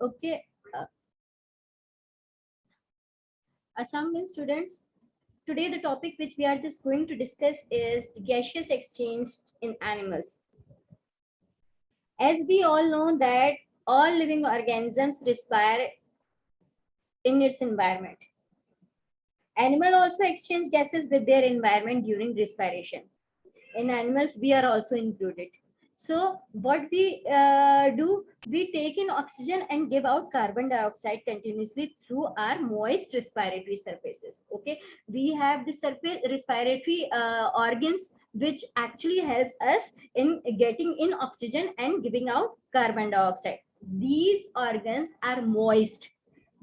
Okay. Assalamualaikum students. Today the topic which we are just going to discuss is the gaseous exchange in animals. As we all know that all living organisms respire in its environment. Animal also exchange gases with their environment during respiration. In animals, we are also included. So what we do, we take in oxygen and give out carbon dioxide continuously through our moist respiratory surfaces. Okay, we have the surface respiratory organs which actually helps us in getting in oxygen and giving out carbon dioxide. These organs are moist,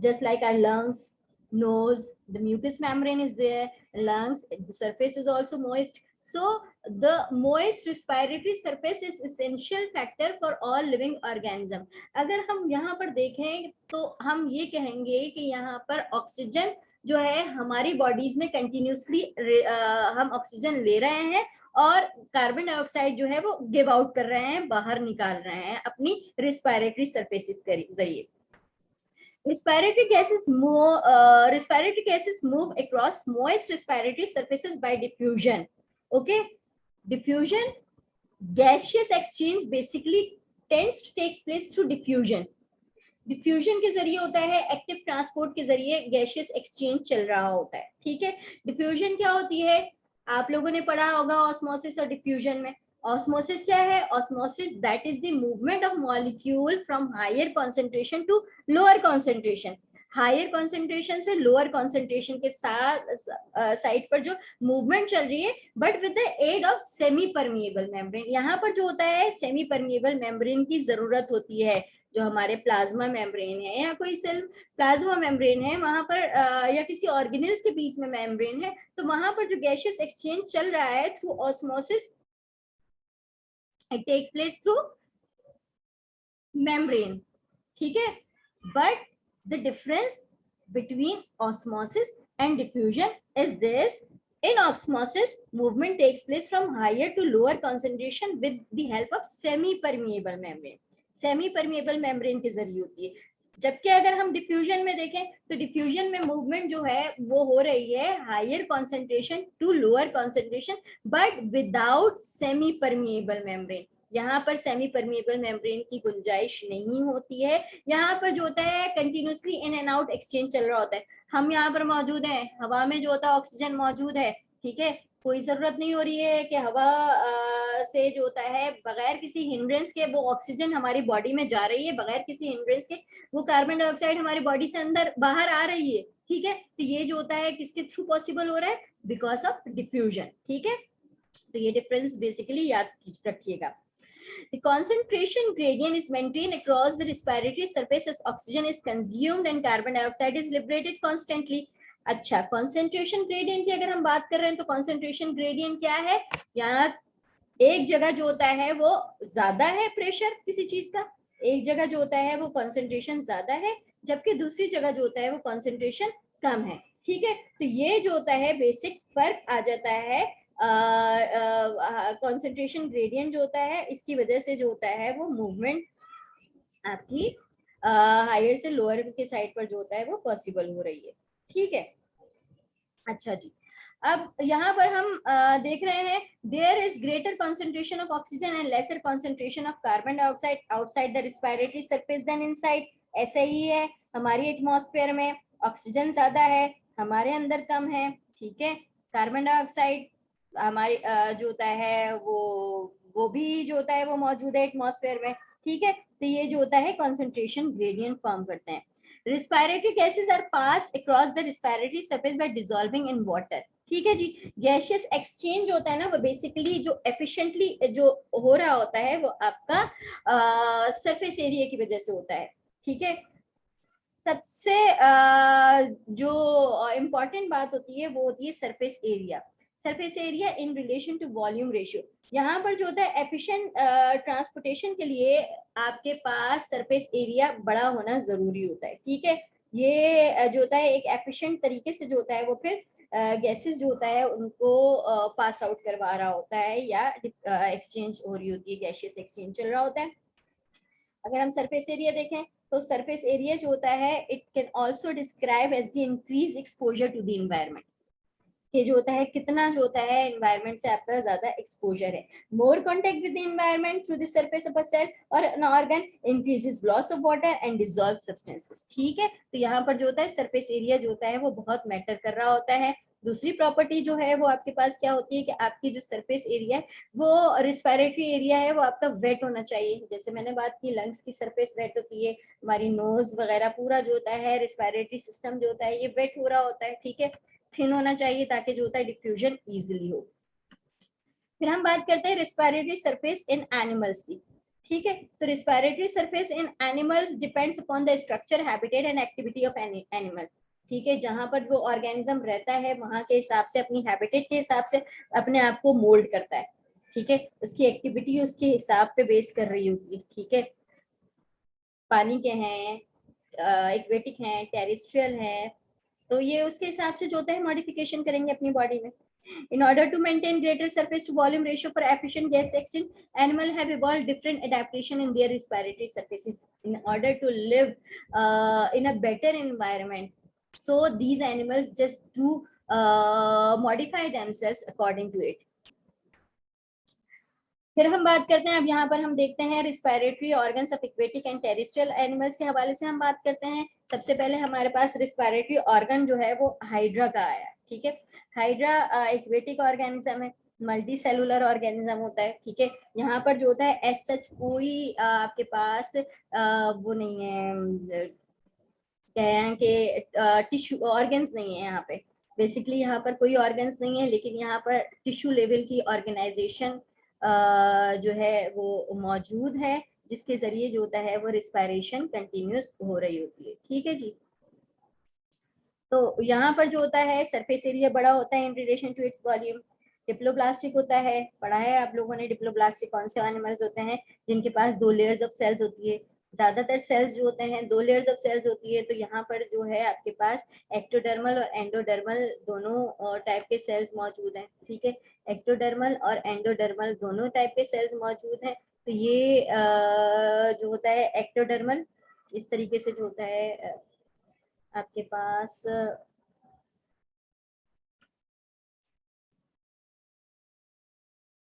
just like our lungs, nose, the mucous membrane is there, lungs, the surface is also moist. So the moist respiratory surface is essential factor for all living organism. अगर हम यहाँ पर देखें तो हम ये कहेंगे कि यहाँ पर ऑक्सीजन जो है हमारी बॉडीज में कंटिन्यूसली हम ऑक्सीजन ले रहे हैं और कार्बन डाइऑक्साइड जो है वो गिव आउट कर रहे हैं, बाहर निकाल रहे हैं अपनी रिस्पायरेटरी सरफेसेस के जरिए. Respiratory gases move across moist respiratory surfaces by diffusion. Okay, diffusion, gaseous exchange basically tends to take place through diffusion. Diffusion के जरिए होता है, एक्टिव ट्रांसपोर्ट के जरिए गैशियस एक्सचेंज चल रहा होता है. ठीक है, डिफ्यूजन क्या होती है, आप लोगों ने पढ़ा होगा ऑस्मोसिस और डिफ्यूजन में. ऑस्मोसिस क्या है, osmosis that is the movement of molecule from higher concentration to lower concentration. Higher concentration से लोअर कॉन्सेंट्रेशन के साथ साइड पर जो मूवमेंट चल रही है, but with the aid of semi permeable membrane. यहाँ पर जो होता है सेमी परमिएबल मेम्ब्रेन की जरूरत होती है. जो हमारे प्लाज्मा मेम्ब्रेन है या कोई सेल प्लाज्मा मेम्ब्रेन है वहां पर या किसी ऑर्गेनेल्स के बीच में मेम्ब्रेन है, तो वहां पर जो गैशियस एक्सचेंज चल रहा है through osmosis, it takes place through membrane. ठीक है, but the difference between osmosis and diffusion is this. In osmosis, movement takes place from higher to lower concentration with the help of semi-permeable membrane. Semi permeable membrane के जरिए होती है. जबकि अगर हम diffusion में देखें तो डिफ्यूजन में मूवमेंट जो है वो हो रही है higher concentration to lower concentration but without semi permeable membrane. यहाँ पर सेमी परमिएबल मेम्ब्रेन की गुंजाइश नहीं होती है. यहाँ पर जो होता है continuously in and out exchange चल रहा होता है. हम यहाँ पर मौजूद हैं, हवा में जो होता है ऑक्सीजन मौजूद है. ठीक है, कोई जरूरत नहीं हो रही है कि हवा से जो होता है बगैर किसी हिंड्रेंस के वो ऑक्सीजन हमारी बॉडी में जा रही है, बगैर किसी हिंड्रेंस के वो कार्बन डाइऑक्साइड हमारी बॉडी से अंदर बाहर आ रही है. ठीक है, तो ये जो होता है किसके थ्रू पॉसिबल हो रहा है, बिकॉज ऑफ डिफ्यूजन. ठीक है, तो ये डिफरेंस बेसिकली याद रखिएगा. The concentration gradient is maintained across the respiratory surface as oxygen is consumed and carbon dioxide is liberated constantly. अच्छा, कॉन्सेंट्रेशन ग्रेडियंट की अगर हम बात कर रहे हैं तो कॉन्सेंट्रेशन ग्रेडियंट क्या है, यहाँ एक जगह जो होता है वो ज्यादा है प्रेशर किसी चीज का, एक जगह जो होता है वो कॉन्सेंट्रेशन ज्यादा है, जबकि दूसरी जगह जो होता है वो कॉन्सेंट्रेशन कम है. ठीक है, तो ये जो होता है बेसिक फर्क आ जाता है. कॉन्सेंट्रेशन ग्रेडियंट जो होता है इसकी वजह से जो होता है वो मूवमेंट आपकी हायर से लोअर के साइड पर जो होता है वो पॉसिबल हो रही है. ठीक है, अच्छा जी, अब यहाँ पर हम देख रहे हैं there is greater concentration of oxygen and lesser concentration of carbon dioxide outside the respiratory surface than inside. ऐसा ही है, हमारी एटमॉस्फेयर में ऑक्सीजन ज्यादा है, हमारे अंदर कम है. ठीक है, कार्बन डाइऑक्साइड हमारे जो होता है वो भी जो होता है वो मौजूद है एटमॉस्फेयर में. ठीक है, तो ये जो होता है कॉन्सेंट्रेशन ग्रेडियंट फॉर्म करते हैं. Respiratory gases are passed across the respiratory surface by dissolving in water. ठीक है जी, गैशियस एक्सचेंज होता है ना वो बेसिकली जो एफिशिएंटली जो हो रहा होता है वो आपका सरफेस एरिया की वजह से होता है. ठीक है, सबसे जो इम्पोर्टेंट बात होती है वो होती है surface area. Surface area in relation to volume ratio. यहाँ पर जो होता है एफिशिएंट ट्रांसपोर्टेशन के लिए आपके पास सरफेस एरिया बड़ा होना जरूरी होता है. ठीक है, ये जो होता है एक एफिशिएंट तरीके से जो होता है वो फिर गैसेस जो होता है उनको पास आउट करवा रहा होता है या एक्सचेंज हो रही होती है, गैशियस एक्सचेंज चल रहा होता है. अगर हम सरफेस एरिया देखें तो सरफेस एरिया जो होता है it can also describe as the increase exposure to the environment, कि जो होता है कितना जो होता है एनवायरनमेंट से आपका ज्यादा एक्सपोजर है। More contact with the environment through the surface of a cell और an organ increases loss of water and dissolve substances. ठीक है, तो यहाँ पर जो होता है सरफेस एरिया जो होता है वो बहुत मैटर कर रहा होता है। दूसरी प्रॉपर्टी जो है वो आपके पास क्या होती है कि आपकी जो सरफेस एरिया है वो रिस्पिरेटरी एरिया है वो आपका वेट होना चाहिए। जैसे मैंने बात की लंग्स की सरफेस वेट होती है, हमारी नोज वगैरह पूरा जो होता है रिस्पिरेटरी सिस्टम जो होता है ये वेट हो रहा होता है। ठीक है, थिन होना चाहिए ताकि जो होता है डिफ्यूजन इजीली हो। फिर हम बात करते हैं रिस्पिरेटरी सरफेस इन एनिमल्स की। ठीक है, तो respiratory surface in animals depends upon the structure, habitat and activity of animal. ठीक है, जहां पर वो ऑर्गेनिज्म रहता है वहां के हिसाब से, अपनी हैबिटेट के हिसाब से अपने आप को मोल्ड करता है। ठीक है, उसकी एक्टिविटी उसके हिसाब पे बेस कर रही होती है। ठीक है, पानी के हैं, एक्वेटिक हैं, टेरेस्ट्रियल हैं, तो ये उसके हिसाब से जो होता है मॉडिफिकेशन करेंगे अपनी बॉडी में। In order to maintain greater surface to volume ratio for efficient gas exchange, animals have evolved different adaptation in their respiratory surfaces in order to live in a better environment. So these animals just do modify themselves according to it. फिर हम बात करते हैं, अब यहाँ पर हम देखते हैं respiratory organs of aquatic and terrestrial animals के हवाले से हम बात करते हैं। सबसे पहले हमारे पास रिस्पिरेटरी ऑर्गन जो है वो हाइड्रा का आया। ठीक है, हाइड्रा एक्वेटिक ऑर्गेनिज्म है, मल्टी सेलुलर ऑर्गेनिज्म होता है। ठीक है, यहाँ पर जो होता है एज सच कोई आपके पास वो नहीं है, क्या है कि टिश्यू ऑर्गन्स नहीं है यहाँ पे। बेसिकली यहाँ पर कोई ऑर्गन्स नहीं है, लेकिन यहाँ पर टिश्यू लेवल की ऑर्गेनाइजेशन जो है वो मौजूद है, जिसके जरिए जो होता है वो रिस्पायरेशन कंटिन्यूस हो रही होती है। ठीक है जी, तो यहाँ पर जो होता है सरफेस एरिया बड़ा होता है in relation to its volume. Diploblastic होता है, पढ़ा है आप लोगों ने डिप्लोब्लास्टिक कौन से एनिमल्स होते हैं जिनके पास 2 लेयर्स ऑफ सेल्स होती है। ज्यादातर सेल्स जो होते हैं 2 लेयर्स ऑफ सेल्स होती है, तो यहाँ पर जो है आपके पास एक्टोडर्मल और एंडोडर्मल दोनों टाइप के सेल्स मौजूद हैं। ठीक है, एक्टोडर्मल और एंडोडर्मल दोनों टाइप के सेल्स मौजूद हैं। तो ये जो होता है एक्टोडर्मल इस तरीके से जो होता है आपके पास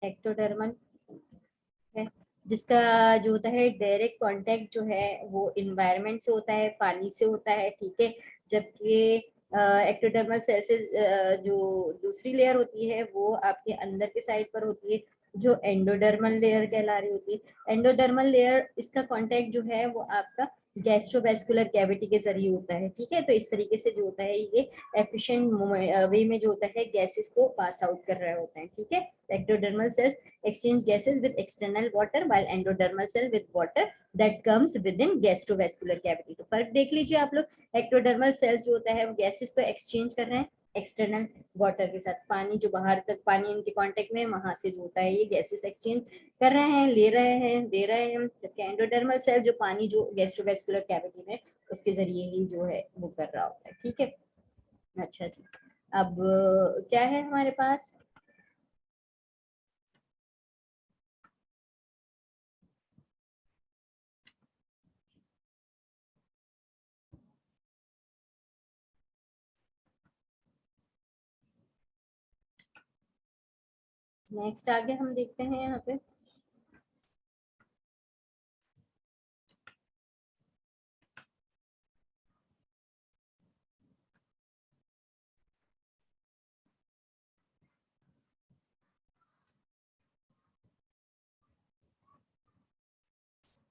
एक्टोडर्मल है, जिसका जो होता है डायरेक्ट कांटेक्ट जो है वो इन्वायरमेंट से होता है, पानी से होता है। ठीक है, जबकि एक्टोडर्मल सेल से जो दूसरी लेयर होती है वो आपके अंदर के साइड पर होती है, जो एंडोडर्मल लेयर कहला रही होती है। एंडोडर्मल लेयर इसका कांटेक्ट जो है वो आपका गैस्ट्रोवेस्कुलर कैविटी के जरिए होता है। ठीक है, तो इस तरीके से जो होता है ये एफिशिएंट वे में जो होता है गैसेस को पास आउट कर रहे होते हैं। ठीक है, ectodermal sales exchange gases with external water while endodermal cell with water that comes within gastrovascular cavity। तो फर्क देख लीजिए आप लोग, एक्टोडर्मल सेल्स जो होता है वो गैसेस को एक्सचेंज कर रहे हैं एक्सटर्नल वाटर के साथ, पानी जो बाहर तक पानी इनके कांटेक्ट में वहां से जो होता है ये गैसेस एक्सचेंज कर रहे हैं, ले रहे हैं, दे रहे हैं। जबकि एंडोडर्मल सेल जो पानी जो गैस्ट्रोवेस्कुलर कैविटी में उसके जरिए ही जो है वो कर रहा होता है। ठीक है, अच्छा जी, अब क्या है हमारे पास, नेक्स्ट आगे हम देखते हैं यहाँ पे।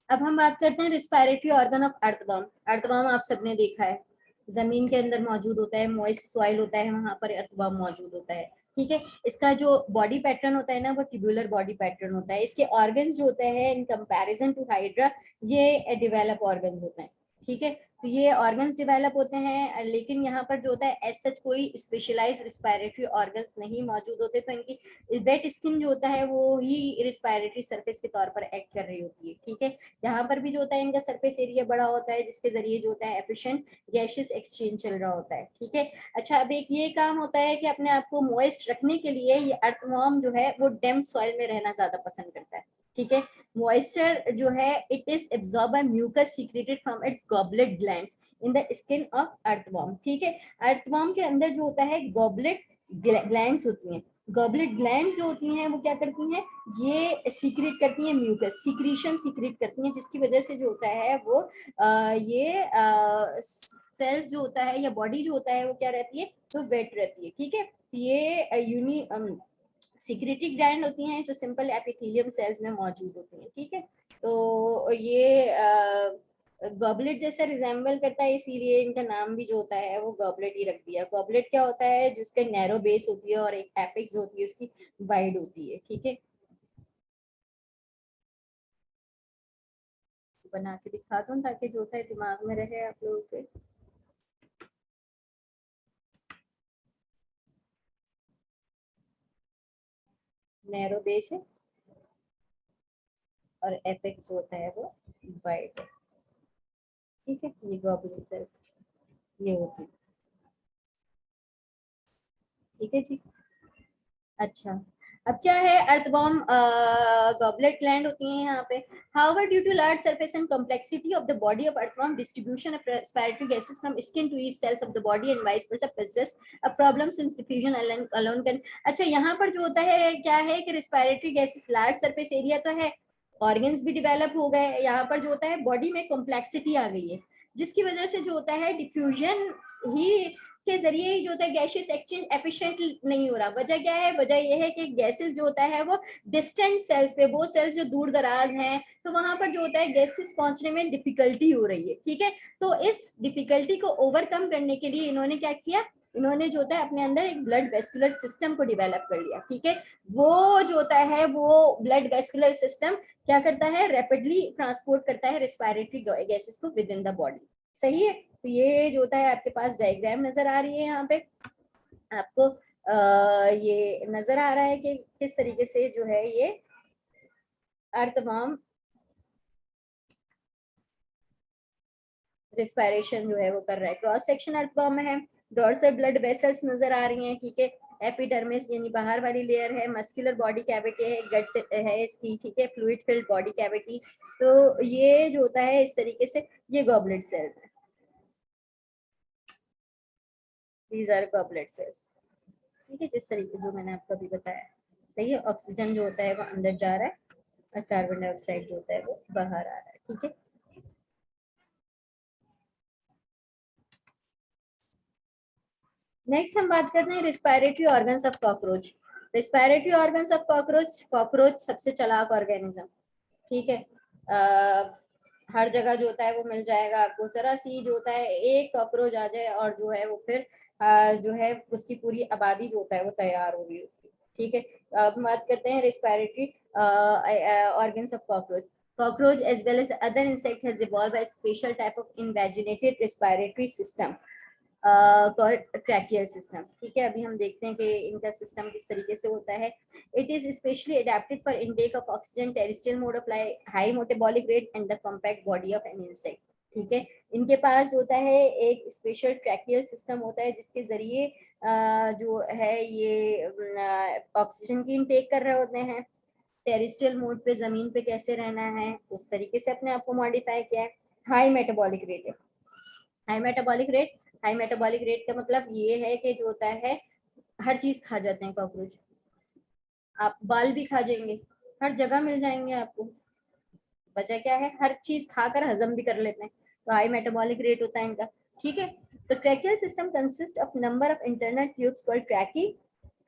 अब हम बात करते हैं respiratory organ of earthworm. Earthworm आप सबने देखा है, जमीन के अंदर मौजूद होता है, मॉइस्ट सॉइल होता है, वहां पर अर्थवर्म मौजूद होता है। ठीक है, इसका जो बॉडी पैटर्न होता है ना वो ट्यूबुलर बॉडी पैटर्न होता है। इसके ऑर्गन्स जो होते हैं इन कंपैरिजन टू हाइड्रा ये डेवलप ऑर्गन्स होते हैं। ठीक है, तो ये ऑर्गन्स डेवलप होते हैं, लेकिन यहाँ पर जो होता है एज सच कोई स्पेशलाइज रिस्पायरेटरी ऑर्गन्स नहीं मौजूद होते, तो इनकी वेट स्किन जो होता है वो ही रिस्पायरेटरी सरफेस के तौर पर एक्ट कर रही होती है। ठीक है, यहाँ पर भी जो होता है इनका सरफेस एरिया बड़ा होता है, जिसके जरिए जो होता है एफिशिएंट गैसेस एक्सचेंज चल रहा होता है। ठीक है, अच्छा अब एक ये काम होता है कि अपने आप को मॉइस्ट रखने के लिए ये अर्थवर्म जो है वो डैम्प सॉइल में रहना ज्यादा पसंद करता है। ठीक है, मॉइस्चर जो है it is absorb by mucus secreted from its goblet glands in the skin of earthworm. ठीक है, अर्थवर्म के अंदर जो होता है गॉबलेट ग्लैंड्स होती हैं। गॉबलेट ग्लैंड्स जो होती हैं वो क्या करती हैं, ये सीक्रेट करती हैं म्यूकस, सीक्रीशन सीक्रेट करती हैं, जिसकी वजह से जो होता है वो ये सेल्स जो होता है या बॉडी जो होता है वो क्या रहती है, तो वेट रहती है। ठीक है, ये यूनि सिक्रेटरी ग्लैंड होती हैं जो सिंपल एपिथेलियम सेल्स में मौजूद होती हैं। ठीक है, तो ये गॉबलेट जैसा रिजेंबल करता है, इसीलिए इनका नाम भी जो होता है वो गॉबलेट ही रख दिया। गॉबलेट क्या होता है, जिसका नैरो बेस होती है और एक एपेक्स होती है उसकी वाइड होती है। ठीक है, बना के दिखा दूं ताकि जो होता है दिमाग में रहे आप लोगों के। नैरो बेस है और एपेक्स जो होता है वो वाइड है। ठीक है, ये गॉबलेट सेल्स ये होती है। ठीक है जी, अच्छा अब क्या है, अर्थवॉर्म गॉबलेट ग्लैंड होती हैं यहाँ पे। However due to large surface and complexity of the body of earthworm, distribution of respiratory gases from skin to each cells of the body and vice versa possess a problem since diffusion alone can। अच्छा यहाँ पर जो होता है क्या है कि respiratory gases large surface area तो है, ऑर्गन्स भी डेवलप हो गए, यहाँ पर जो होता है बॉडी में कॉम्प्लेक्सिटी आ गई है, जिसकी वजह से जो होता है डिफ्यूजन ही के जरिए ही जो होता है गैसेस एक्सचेंज एफिशिएंट नहीं हो रहा। वजह क्या है, वजह यह है कि गैसेस जो होता है वो डिस्टेंट सेल्स पे, वो सेल्स जो दूर दराज हैं, तो वहां पर जो होता है गैसेस पहुंचने में डिफिकल्टी हो रही है। ठीक है, तो इस डिफिकल्टी को ओवरकम करने के लिए इन्होंने क्या किया, इन्होंने जो होता है अपने अंदर एक ब्लड वेस्कुलर सिस्टम को डेवलप कर लिया। ठीक है, वो जो होता है वो ब्लड वेस्कुलर सिस्टम क्या करता है, रैपिडली ट्रांसपोर्ट करता है रेस्पिरेटरी गैसेस को विद इन द बॉडी। सही है, तो ये जो होता है आपके पास डायग्राम नजर आ रही है यहाँ पे आपको, ये नजर आ रहा है कि किस तरीके से जो है ये अर्थवर्म रिस्पायरेशन जो है वो कर रहा है। क्रॉस सेक्शन अर्थवर्म में है, डॉर्सल ब्लड वेसल्स नजर आ रही हैं। ठीक है, एपिडर्मिस यानी बाहर वाली लेयर है, मस्कुलर बॉडी कैविटी है, गट है इसकी। ठीक है, फ्लूइड फिल्ड बॉडी कैविटी। तो ये जो होता है इस तरीके से ये गॉबलेट सेल्स है, दीज आर गॉबलेट सेल्स। ठीक है, जिस तरीके जो मैंने आपको अभी बताया। सही है, ऑक्सीजन जो होता है वो अंदर जा रहा है और कार्बन डाइऑक्साइड जो होता है वो बाहर आ रहा है। ठीक है, नेक्स्ट हम बात करते हैं respiratory organs of cockroach. Respiratory organs of cockroach, cockroach सबसे चालाक ऑर्गेनिज्म। ठीक है, हर जगह जो होता है वो मिल जाएगा आपको, जरा सी जो होता है एक कॉकरोच आ जाए और जो है वो फिर जो है उसकी पूरी आबादी जो होता है वो तैयार हो रही होती है। ठीक है, अब बात करते हैं respiratory organs of cockroach. Cockroach as well as other insect has evolved a special type of invaginated respiratory system tracheal system. ठीक है, अभी हम देखते हैं कि इनका सिस्टम किस तरीके से होता है। It is specially adapted for intake of oxygen, terrestrial mode of life, high metabolic rate and the compact body of an insect. ठीक है, इनके पास होता है एक स्पेशल ट्रैकियल सिस्टम होता है, जिसके जरिए जो है ये ऑक्सीजन की इनटेक कर रहे होते हैं। टेरेस्ट्रियल मोड पे जमीन पे कैसे रहना है उस तरीके से अपने आप को मॉडिफाई किया है। हाई मेटाबॉलिक रेट है, high metabolic rate, high metabolic rate का मतलब ये है कि जो होता है हर चीज खा जाते हैं कॉकरोच, आप बाल भी खा जाएंगे, हर जगह मिल जाएंगे आपको। वजह क्या है, हर चीज खाकर हजम भी कर लेते हैं, तो हाई मेटाबॉलिक रेट होता है इनका। ठीक है, तो tracheal system consist of number of internal tubes called ट्रैकी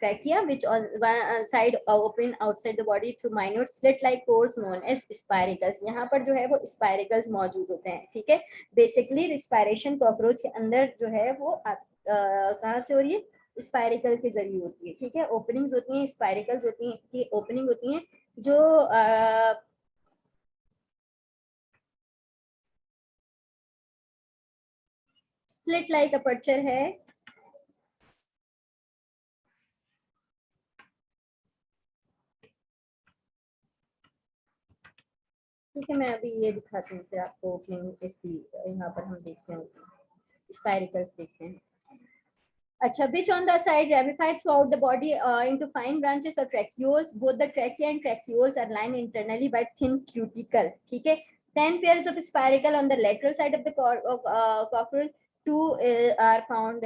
trachea which on one side open outside the body through minute slit like pores known as spiracles। यहाँ पर जो है वो spiracles मौजूद होते हैं। ठीक है, बेसिकली रिस्पायरेशन कॉकरोच के अंदर जो है वो कहाँ से हो रही है, स्पायरिकल के जरिए होती है। ठीक है, ओपनिंग्स होती हैं, स्पायरिकल्स होती हैं की ओपनिंग होती हैं जो स्लिट लाइक अपर्चर है, ठीक है। मैं अभी ये दिखाती हूँ फिर आपको ओपनिंग इसकी। यहाँ पर हम देखते हैं स्पाइरिकल्स देखते हैं। अच्छा, which on the side ramify throughout the body into fine branches or tracheoles. Both the trachea and tracheoles are lined internally by thin cuticle. ठीक है। 10 pairs of spiracle on the lateral side of the cockroach. 2 are found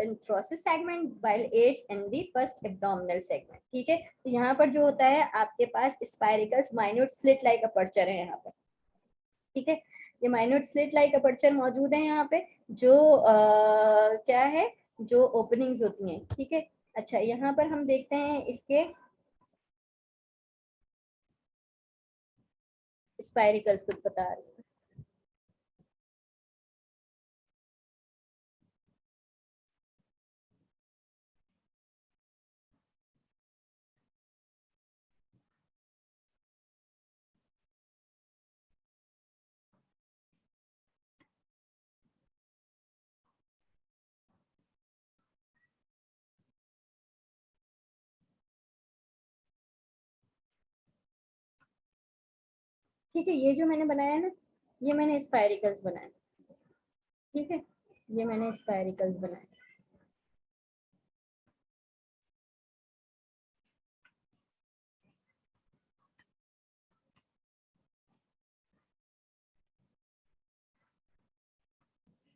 in thoracic segment, while 8 in the first abdominal segment. ठीक है। तो यहाँ पर जो होता है आपके पास spiracles minute slit like aperture है यहाँ पर, ठीक है। ये माइन्यूट स्लिट लाइक अपर्चर मौजूद है यहाँ पे, जो क्या है, जो ओपनिंग्स होती हैं, ठीक है। अच्छा, यहाँ पर हम देखते हैं इसके स्पाइरिकल्स कुछ बता रहे हैं। ठीक है, ये जो मैंने बनाया है ना, ये मैंने स्पाइरिकल्स बनाए, ठीक है। ये मैंने स्पाइरिकल्स बनाए,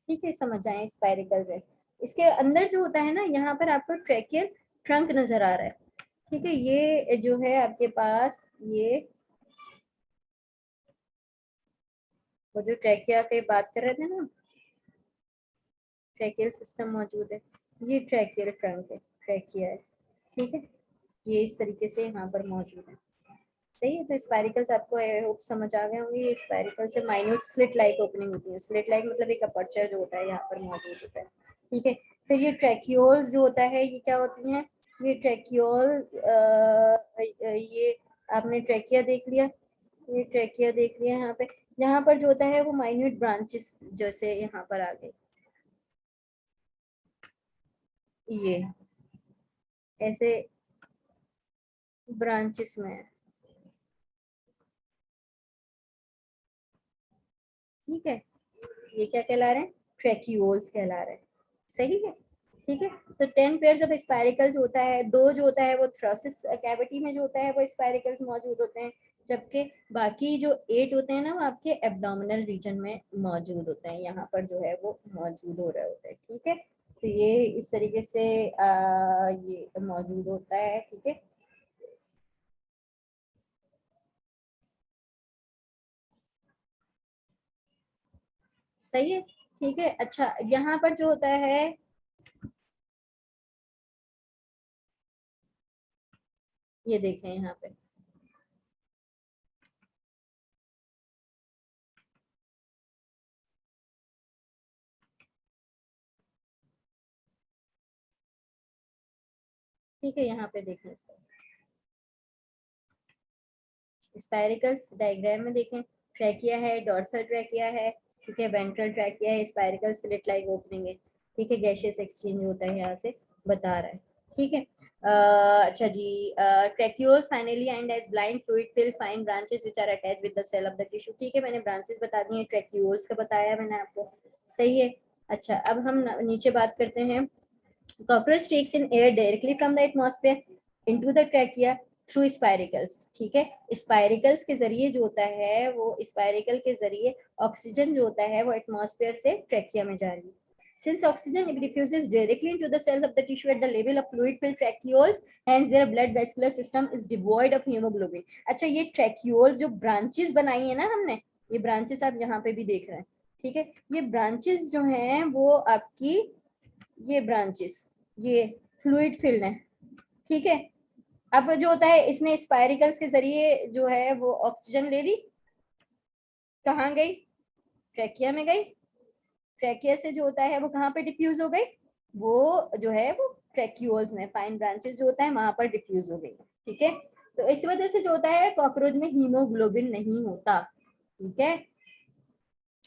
ठीक है। समझ आए स्पाइरिकल्स है। इसके अंदर जो होता है ना, यहाँ पर आपको ट्रैकियल ट्रंक नजर आ रहा है, ठीक है। ये जो है आपके पास, ये वो जो ट्रैकिया पे बात कर रहे थे ना, ट्रैकियल सिस्टम मौजूद है, ये ट्रैकियल ट्रंक है, ट्रैकिया है, ठीक है। ये इस तरीके से यहाँ पर मौजूद है, सही है। तो स्पाइरिकल्स आपको आई होप समझ आ गए होंगे। ये स्पाइरिकल से माइन्यूट स्लिट लाइक ओपनिंग होती है। स्लिट लाइक मतलब एक अपर्चर जो होता है यहाँ पर मौजूद होता है, ठीक है। फिर ये ट्रैक्यूल्स जो होता है, ये क्या होती हैं, ये ट्रैक्यूल, ये आपने ट्रैकिया देख लिया, ये ट्रैकिया देख लिया। यहाँ पे, यहाँ पर जो होता है वो माइन्यूट ब्रांचेस जैसे यहाँ पर आ गए, ये ऐसे ब्रांचेस में है, ठीक है। ये क्या कहला रहे हैं, ट्रैक्यूल्स कहला रहे हैं, सही है, ठीक है। तो 10 पेयर ऑफ स्पाइरिकल जो होता है, दो जो होता है वो थ्रोसिस कैविटी में जो होता है वो स्पाइरिकल्स मौजूद होते हैं, जबकि बाकी जो 8 होते हैं ना, वो आपके एब्डोमिनल रीजन में मौजूद होते हैं, यहाँ पर जो है वो मौजूद हो रहे होते हैं, ठीक है। तो ये इस तरीके से ये मौजूद होता है, ठीक है। सही है, ठीक है। अच्छा, यहाँ पर जो होता है, ये देखें यहाँ पे, ठीक है। यहाँ पे देखें इसको, स्पाइरिकल्स डायग्राम में देखें, ट्रैकिया है, डॉर्सल ट्रैकिया है, ठीक है, वेंट्रल ट्रैकिया है, स्पाइरिकल स्लिट लाइक ओपनिंग है, ठीक है। गैशियस एक्सचेंज होता है यहाँ से बता रहा है, ठीक है। अच्छा जी, tracheoles finally end as blind fluid fill fine branches which are attached with the cell of the tissue, ठीक है। मैंने ब्रांचेस बता दी हैं, ट्रैक्यूल्स का बताया मैंने आपको, सही है। अच्छा, अब हम नीचे बात करते हैं। Cockroach takes in air directly from the atmosphere into the trachea through spiracles, ठीक है। स्पाइरिकल्स के जरिए जो होता है, वो स्पाइरिकल के जरिए ऑक्सीजन जो होता है वो एटमॉस्फेयर से ट्रैकिया में जा रही है। Since oxygen diffuses directly into the cells of the tissue at the level of fluid-filled tracheoles, hence their blood vascular system is devoid of hemoglobin. अच्छा, ये tracheoles जो branches बनाई है ना हमने, ये branches आप यहाँ पे भी देख रहे हैं, ठीक है। ये branches जो हैं वो आपकी, ये ब्रांचेस, ये फ्लूइड फिल्ड है, ठीक है। अब जो होता है, इसने स्पाइरिकल्स के जरिए जो है वो ऑक्सीजन ले ली, कहाँ गई, ट्रैकिया में गई, ट्रैकिया से जो होता है वो कहाँ पे डिफ्यूज हो गई, वो जो है वो ट्रैक्यूल्स में, फाइन ब्रांचेस जो होता है वहां पर डिफ्यूज हो गई, ठीक है। तो इस वजह से जो होता है कॉकरोच में हीमोग्लोबिन नहीं होता, ठीक है।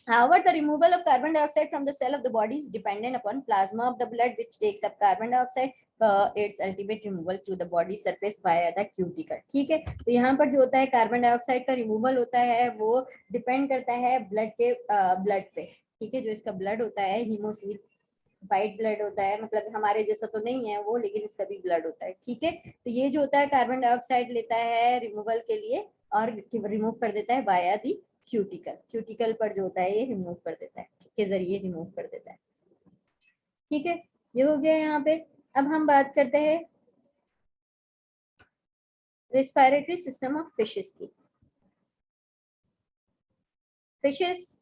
However, the removal of carbon dioxide from the cell of the body is dependent upon plasma of the blood, which takes up carbon dioxide. Its ultimate removal through the body surface via the cuticle. ठीक है, तो यहाँ पर जो होता है carbon dioxide का removal होता है वो डिपेंड करता है ब्लड के ब्लड पे. ठीक है, जो इसका ब्लड होता है हीमोसील वाइट ब्लड होता है, मतलब हमारे जैसा तो नहीं है वो, लेकिन इसका भी ब्लड होता है. ठीक है, तो ये जो होता है कार्बन डाइऑक्साइड लेता है रिमूवल के लिए और रिमूव कर देता है वाया दी क्यूटिकल. क्यूटिकल पर जो होता है ये रिमूव कर देता है, के जरिए रिमूव कर देता है. ठीक है, ये हो गया यहाँ पे. अब हम बात करते हैं रेस्पिरेटरी सिस्टम ऑफ फिशेस की. Fishes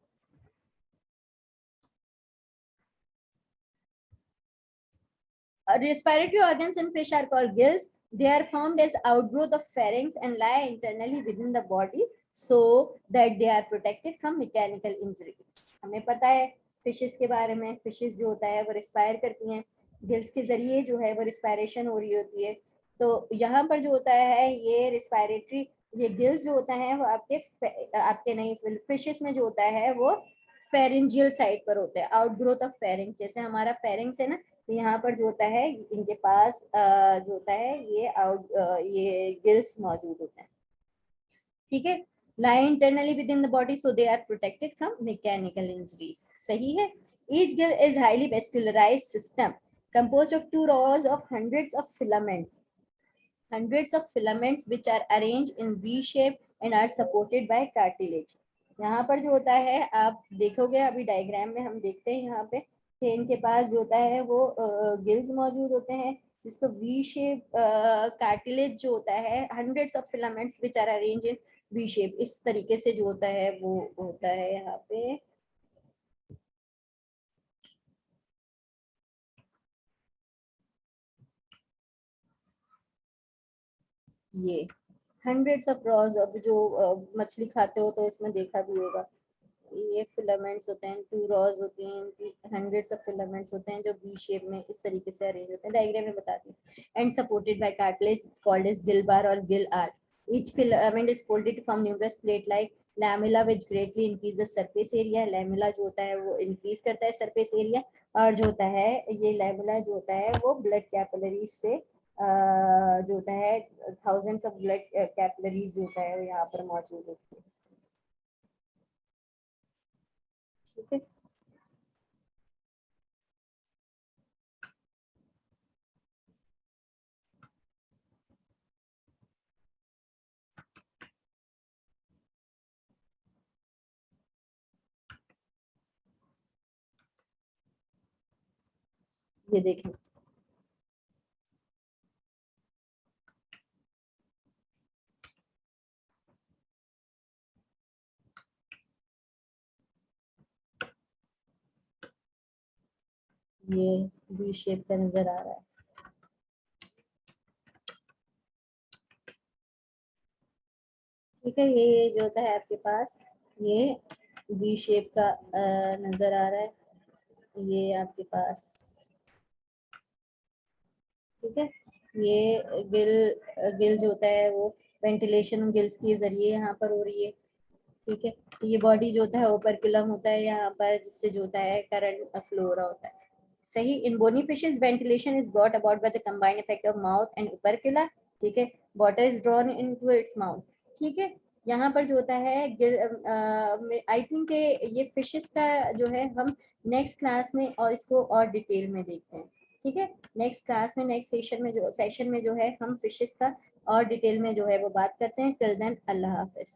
respiratory organs in fish are called gills. They are formed as outgrowth of pharynx and lie internally within the body so that they are protected from mechanical injuries. हमें पता है fishes के बारे में. Fishes जो होता है वो रिस्पायर करती हैं, गिल्स के जरिए जो है वो रिस्पायरेशन हो रही होती है. तो यहाँ पर जो होता है ये रिस्पायरेटरी, ये गिल्स जो होता है वो आपके नहीं, फिशेस में जो होता है वो फेरेंजियल साइड पर होता है, आउटग्रोथ ऑफ फेरिंग्स. जैसे हमारा फेरिंग्स है ना, तो यहाँ पर जो होता है इनके पास जो होता है ये गिल्स मौजूद होते हैं. ठीक है, lie internally within the body so they are protected from mechanical injuries. सही है. Each gill is highly vascularized system composed of two rows of hundreds of filaments which are arranged in V shape and are supported by cartilage. यहाँ पर जो होता है आप देखोगे, अभी डायग्राम में हम देखते हैं यहाँ पे कि इनके पास जो होता है वो गिल्स मौजूद होते हैं जिसको वी शेप कार्टिलेज जो होता है, hundreds of filaments which are arrange in V shape. इस तरीके से जो होता है वो होता है यहाँ पे. ये हंड्रेड्स ऑफ रॉज, अब जो मछली खाते हो तो इसमें देखा भी होगा, ये फिलामेंट्स होते हैं, टू रॉज होती हैं, हंड्रेड्स ऑफ फिलामेंट्स होते हैं जो बी शेप में इस तरीके से अरेंज होते हैं. डायग्राम में बताती हूँ. And supported by cartilage called as gill bar और gill arch. Each filament is folded to form numerous plate-like lamella which greatly increase the surface area. Lamella जो होता है वो increase करता है surface area, और जो होता है ये lamella जो होता है वो blood capillaries से जो होता है thousands of blood capillaries जो होता है वो यहाँ पर मौजूद होती है. ठीक है, ये देखें. ये वी शेप का नजर आ रहा है. ठीक है, ये जो होता है आपके पास ये वी शेप का नजर आ रहा है. ये आपके पास, ठीक है, ये गिल जो होता है वो वेंटिलेशन गिल्स के जरिए यहाँ पर हो रही है. ठीक है, तो ये बॉडी जो होता है ओपर्कुलम होता है यहाँ पर, जिससे जो होता है करंट फ्लो हो रहा होता है. सही. In bony fishes ventilation is brought about by the combined effect of mouth and opercula. ठीक है, water is drawn into its mouth. ठीक है, यहाँ पर जो होता है आई थिंक ये फिशेस का जो है हम नेक्स्ट क्लास में और इसको और डिटेल में देखते हैं. ठीक है, नेक्स्ट क्लास में नेक्स्ट सेशन में जो है हम फिशेस का और डिटेल में जो है वो बात करते हैं. टिल देन अल्लाह हाफिज.